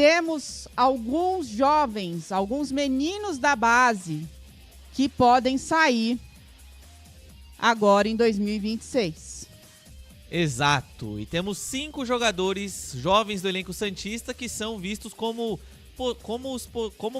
temos alguns jovens, alguns meninos da base que podem sair agora em 2026. Exato, e temos 5 jogadores jovens do elenco santista que são vistos como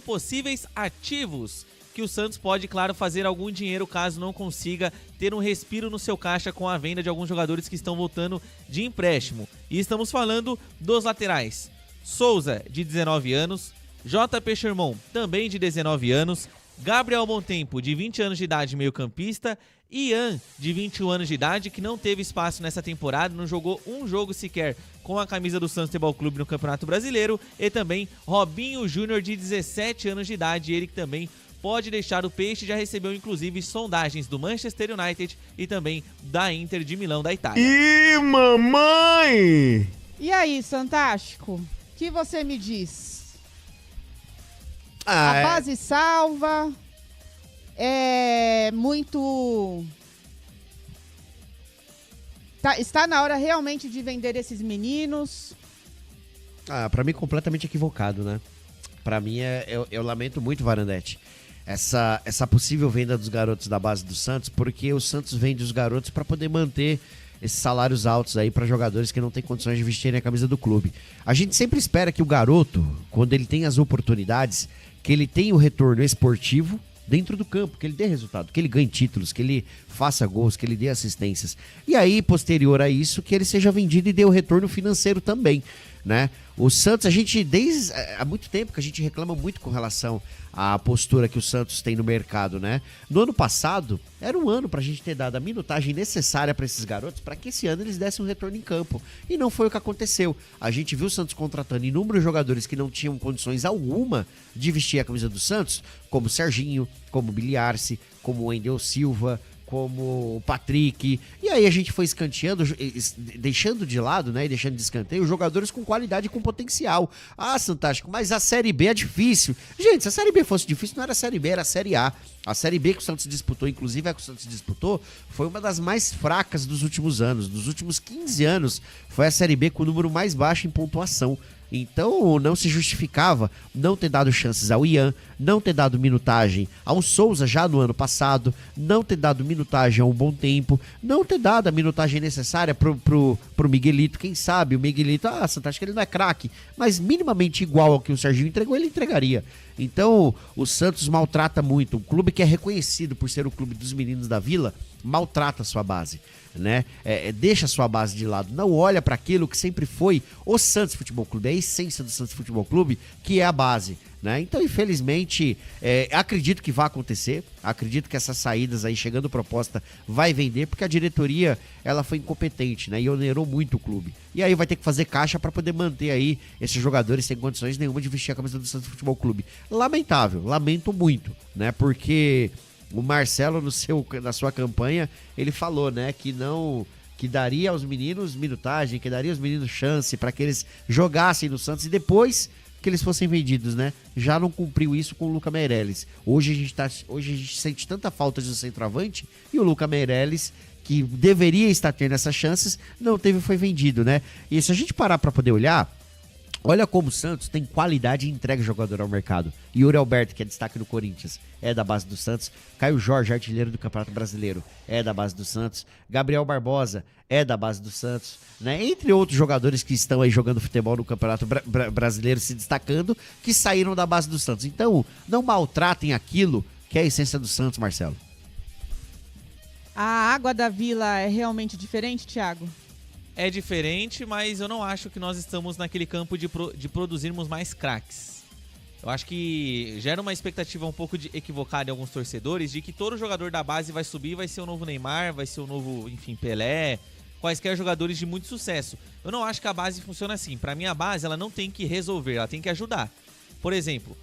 possíveis ativos, que o Santos pode, claro, fazer algum dinheiro caso não consiga ter um respiro no seu caixa com a venda de alguns jogadores que estão voltando de empréstimo. E estamos falando dos laterais: Souza, de 19 anos, JP Sherman, também de 19 anos, Gabriel Montempo, de 20 anos de idade, meio-campista, Ian, de 21 anos de idade, que não teve espaço nessa temporada, não jogou um jogo sequer com a camisa do Santos Futebol Clube no Campeonato Brasileiro, e também Robinho Júnior, de 17 anos de idade, ele que também pode deixar o Peixe, já recebeu inclusive sondagens do Manchester United e também da Inter de Milão da Itália. Ih, mamãe! E aí, Santástico, o que você me diz? A base salva, é muito... Está na hora realmente de vender esses meninos? Pra mim, completamente equivocado, né? Pra mim, eu lamento muito, Varandetti, essa possível venda dos garotos da base do Santos, porque o Santos vende os garotos para poder manter esses salários altos aí para jogadores que não têm condições de vestirem a camisa do clube. A gente sempre espera que o garoto, quando ele tem as oportunidades, que ele tenha o retorno esportivo dentro do campo, que ele dê resultado, que ele ganhe títulos, que ele faça gols, que ele dê assistências. E aí, posterior a isso, que ele seja vendido e dê o retorno financeiro também, né? O Santos, a gente, desde há muito tempo que a gente reclama muito com relação à postura que o Santos tem no mercado, né? No ano passado, era um ano pra gente ter dado a minutagem necessária para esses garotos, para que esse ano eles dessem um retorno em campo. E não foi o que aconteceu. A gente viu o Santos contratando inúmeros jogadores que não tinham condições alguma de vestir a camisa do Santos, como o Serginho, como o Biliarce, como o Wendel Silva, como o Patrick, e aí a gente foi escanteando, deixando de lado, né, e deixando de escanteio jogadores com qualidade e com potencial. Ah, Santástico, mas a Série B é difícil. Gente, se a Série B fosse difícil, não era a Série B, era a Série A. A Série B que o Santos disputou, inclusive a que o Santos disputou, foi uma das mais fracas dos últimos anos. Dos últimos 15 anos, foi a Série B com o número mais baixo em pontuação. Então não se justificava não ter dado chances ao Ian, não ter dado minutagem ao Souza já no ano passado, não ter dado minutagem ao Bom Tempo, não ter dado a minutagem necessária pro Miguelito. Quem sabe o Miguelito, Santástico, ele não é craque, mas minimamente igual ao que o Serginho entregou, ele entregaria. Então o Santos maltrata muito. Um clube que é reconhecido por ser o clube dos meninos da Vila, maltrata a sua base, né? Deixa a sua base de lado, não olha para aquilo que sempre foi o Santos Futebol Clube, a essência do Santos Futebol Clube, que é a base, né? Então, infelizmente, acredito que vai acontecer, acredito que essas saídas aí, chegando proposta, vai vender, porque a diretoria, ela foi incompetente, né? E onerou muito o clube. E aí vai ter que fazer caixa para poder manter aí esses jogadores sem condições nenhuma de vestir a camisa do Santos Futebol Clube. Lamentável, lamento muito, né? Porque o Marcelo, na sua campanha, ele falou, né, que daria aos meninos minutagem, que daria aos meninos chance para que eles jogassem no Santos e depois que eles fossem vendidos, né? Já não cumpriu isso com o Luca Meireles. Hoje a gente sente tanta falta de um centroavante e o Luca Meireles, que deveria estar tendo essas chances, não teve, foi vendido, né? E se a gente parar para poder olhar, olha como o Santos tem qualidade e entrega jogador ao mercado. Yuri Alberto, que é destaque no Corinthians, é da base do Santos. Caio Jorge, artilheiro do Campeonato Brasileiro, é da base do Santos. Gabriel Barbosa é da base do Santos, né? Entre outros jogadores que estão aí jogando futebol no Campeonato Brasileiro, se destacando, que saíram da base do Santos. Então, não maltratem aquilo que é a essência do Santos, Marcelo. A água da Vila é realmente diferente, Thiago? É diferente, mas eu não acho que nós estamos naquele campo de produzirmos mais craques. Eu acho que gera uma expectativa um pouco equivocada em alguns torcedores de que todo jogador da base vai subir, vai ser o novo Neymar, vai ser o novo, enfim, Pelé, quaisquer jogadores de muito sucesso. Eu não acho que a base funciona assim. Pra mim, a base, ela não tem que resolver, ela tem que ajudar. Por exemplo,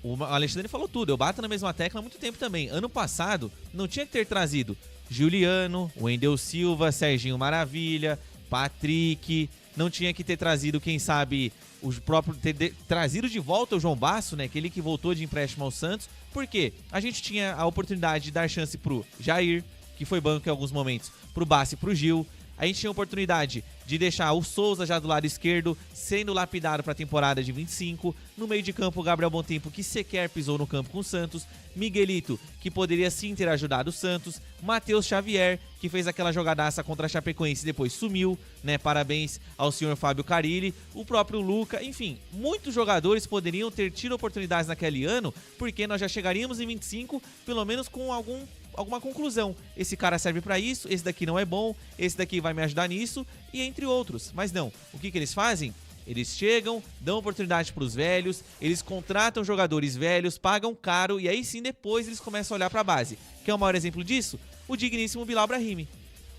o Alexandre falou tudo, eu bato na mesma tecla há muito tempo também. Ano passado, não tinha que ter trazido Juliano, Wendel Silva, Serginho Maravilha, Patrick, não tinha que ter trazido, quem sabe, o próprio ter trazido de volta o João Basso, né? Aquele que voltou de empréstimo ao Santos. Por quê? A gente tinha a oportunidade de dar chance pro Jair, que foi banco em alguns momentos, pro Basso e pro Gil. A gente tinha a oportunidade de deixar o Souza já do lado esquerdo, sendo lapidado para a temporada de 25. No meio de campo, o Gabriel Bontempo, que sequer pisou no campo com o Santos. Miguelito, que poderia sim ter ajudado o Santos. Matheus Xavier, que fez aquela jogadaça contra a Chapecoense e depois sumiu, né? Parabéns ao senhor Fábio Carille. O próprio Luca, enfim, muitos jogadores poderiam ter tido oportunidades naquele ano, porque nós já chegaríamos em 25, pelo menos com alguma conclusão. Esse cara serve pra isso, esse daqui não é bom, esse daqui vai me ajudar nisso, e entre outros. Mas não, o que eles fazem? Eles chegam, dão oportunidade pros velhos, eles contratam jogadores velhos, pagam caro, e aí sim depois eles começam a olhar pra base. Quer o maior exemplo disso? O digníssimo Bilal Brahimi.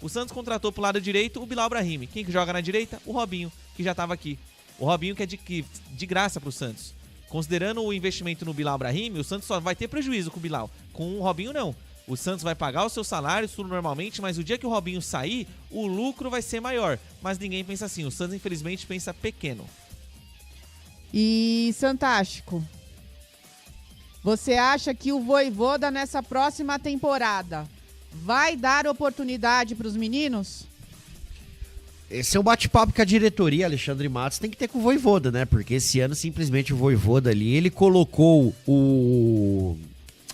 O Santos contratou pro lado direito o Bilal Brahimi. Quem que joga na direita? O Robinho, que já tava aqui. O Robinho que é de graça pro Santos. Considerando o investimento no Bilal Brahimi, o Santos só vai ter prejuízo com o Bilal. Com o Robinho, não. O Santos vai pagar os seus salários, tudo normalmente, mas o dia que o Robinho sair, o lucro vai ser maior. Mas ninguém pensa assim. O Santos, infelizmente, pensa pequeno. E, Santástico, você acha que o Vojvoda, nessa próxima temporada, vai dar oportunidade para os meninos? Esse é um bate-papo que a diretoria, Alexandre Matos, tem que ter com o Vojvoda, né? Porque esse ano, simplesmente, o Vojvoda ali, ele colocou o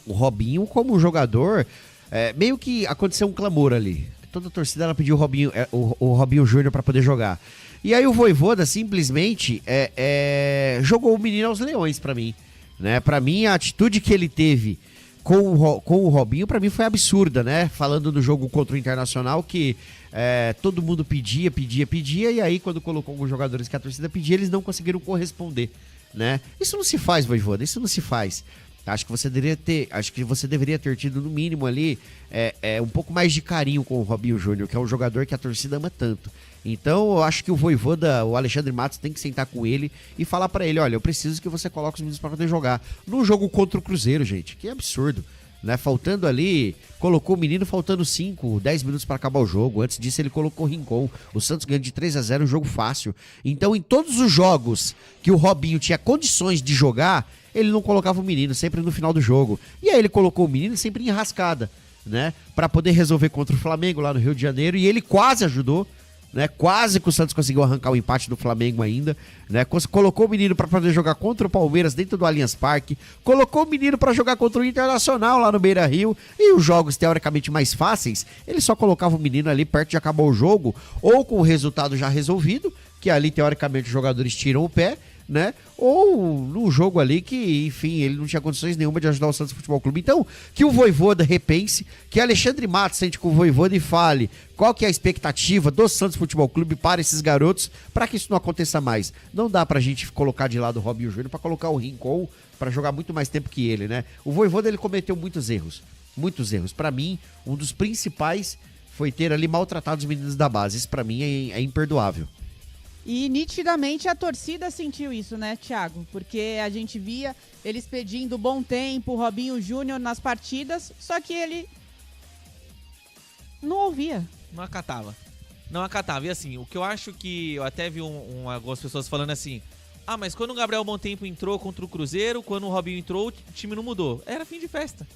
Robinho como jogador, meio que aconteceu um clamor ali. Toda a torcida ela pediu o Robinho Júnior para poder jogar. E aí o Vojvoda simplesmente jogou o menino aos leões para mim. Né? Para mim, a atitude que ele teve com o Robinho, para mim foi absurda, né? Falando do jogo contra o Internacional, que todo mundo pedia, e aí quando colocou alguns jogadores que a torcida pedia, eles não conseguiram corresponder, né? Isso não se faz, Vojvoda, isso não se faz. Acho que você deveria ter tido, no mínimo, ali um pouco mais de carinho com o Robinho Júnior, que é um jogador que a torcida ama tanto. Então, eu acho que o Vojvoda, o Alexandre Matos, tem que sentar com ele e falar pra ele, olha, eu preciso que você coloque os meninos pra poder jogar. No jogo contra o Cruzeiro, gente, que absurdo. Né? Faltando ali, colocou o menino faltando 5, 10 minutos para acabar o jogo. Antes disso ele colocou o Rincon. O Santos ganha de 3-0, um jogo fácil. Então em todos os jogos que o Robinho tinha condições de jogar, ele não colocava o menino, sempre no final do jogo. E aí ele colocou o menino sempre em enrascada, né? Para poder resolver contra o Flamengo lá no Rio de Janeiro. E ele quase ajudou. Né, quase que o Santos conseguiu arrancar o empate do Flamengo ainda, né, colocou o menino para poder jogar contra o Palmeiras dentro do Allianz Parque, colocou o menino para jogar contra o Internacional lá no Beira-Rio, e os jogos teoricamente mais fáceis, ele só colocava o menino ali perto de acabar o jogo, ou com o resultado já resolvido, que ali teoricamente os jogadores tiram o pé, né? Ou num jogo ali que, enfim, ele não tinha condições nenhuma de ajudar o Santos Futebol Clube. Então, que o Vojvoda repense, que Alexandre Matos sente com o Vojvoda e fale qual que é a expectativa do Santos Futebol Clube para esses garotos, para que isso não aconteça mais. Não dá pra gente colocar de lado o Robinho Júnior para colocar o Rincon para jogar muito mais tempo que ele, né? O Vojvoda, ele cometeu muitos erros. Para mim, um dos principais foi ter ali maltratado os meninos da base. Isso pra mim é imperdoável. E nitidamente a torcida sentiu isso, né, Thiago? Porque a gente via eles pedindo bom tempo, Robinho Júnior nas partidas, só que ele não ouvia. Não acatava. E assim, o que eu acho que eu até vi algumas pessoas falando assim, mas quando o Gabriel Bontempo entrou contra o Cruzeiro, quando o Robinho entrou, o time não mudou. Era fim de festa.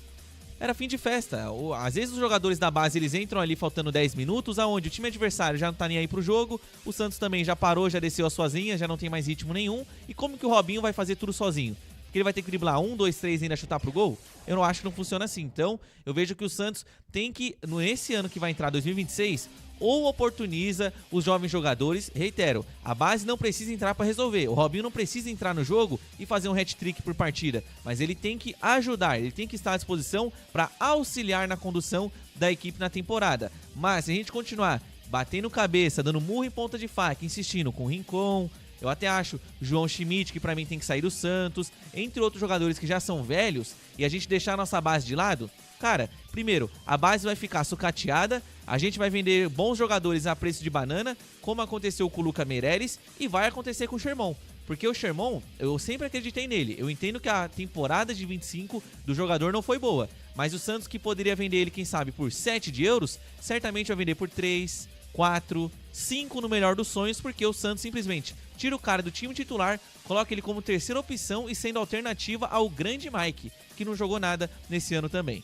Às vezes os jogadores da base, eles entram ali faltando 10 minutos, aonde o time adversário já não tá nem aí pro jogo, o Santos também já parou, já desceu as suas linhas, já não tem mais ritmo nenhum, e como que o Robinho vai fazer tudo sozinho? Porque ele vai ter que driblar 1, 2, 3 e ainda chutar pro gol? Eu não acho que não funciona assim. Então, eu vejo que o Santos tem que, nesse ano que vai entrar, 2026, ou oportuniza os jovens jogadores. Reitero, a base não precisa entrar para resolver. O Robinho não precisa entrar no jogo e fazer um hat-trick por partida, mas ele tem que ajudar, ele tem que estar à disposição para auxiliar na condução da equipe na temporada. Mas se a gente continuar batendo cabeça, dando murro em ponta de faca, insistindo com o Rincon, eu até acho João Schmidt, que pra mim tem que sair do Santos, entre outros jogadores que já são velhos, e a gente deixar a nossa base de lado, cara, primeiro, a base vai ficar sucateada, a gente vai vender bons jogadores a preço de banana, como aconteceu com o Luca Meireles, e vai acontecer com o Sherman. Porque o Sherman, eu sempre acreditei nele. Eu entendo que a temporada de 25 do jogador não foi boa, mas o Santos, que poderia vender ele, quem sabe, por 7 de euros, certamente vai vender por 3, 4, 5 no melhor dos sonhos, porque o Santos simplesmente tira o cara do time titular, coloca ele como terceira opção e sendo alternativa ao grande Mike, que não jogou nada nesse ano também.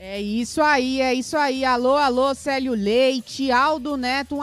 É isso aí. Alô, Célio Leite, Aldo Neto,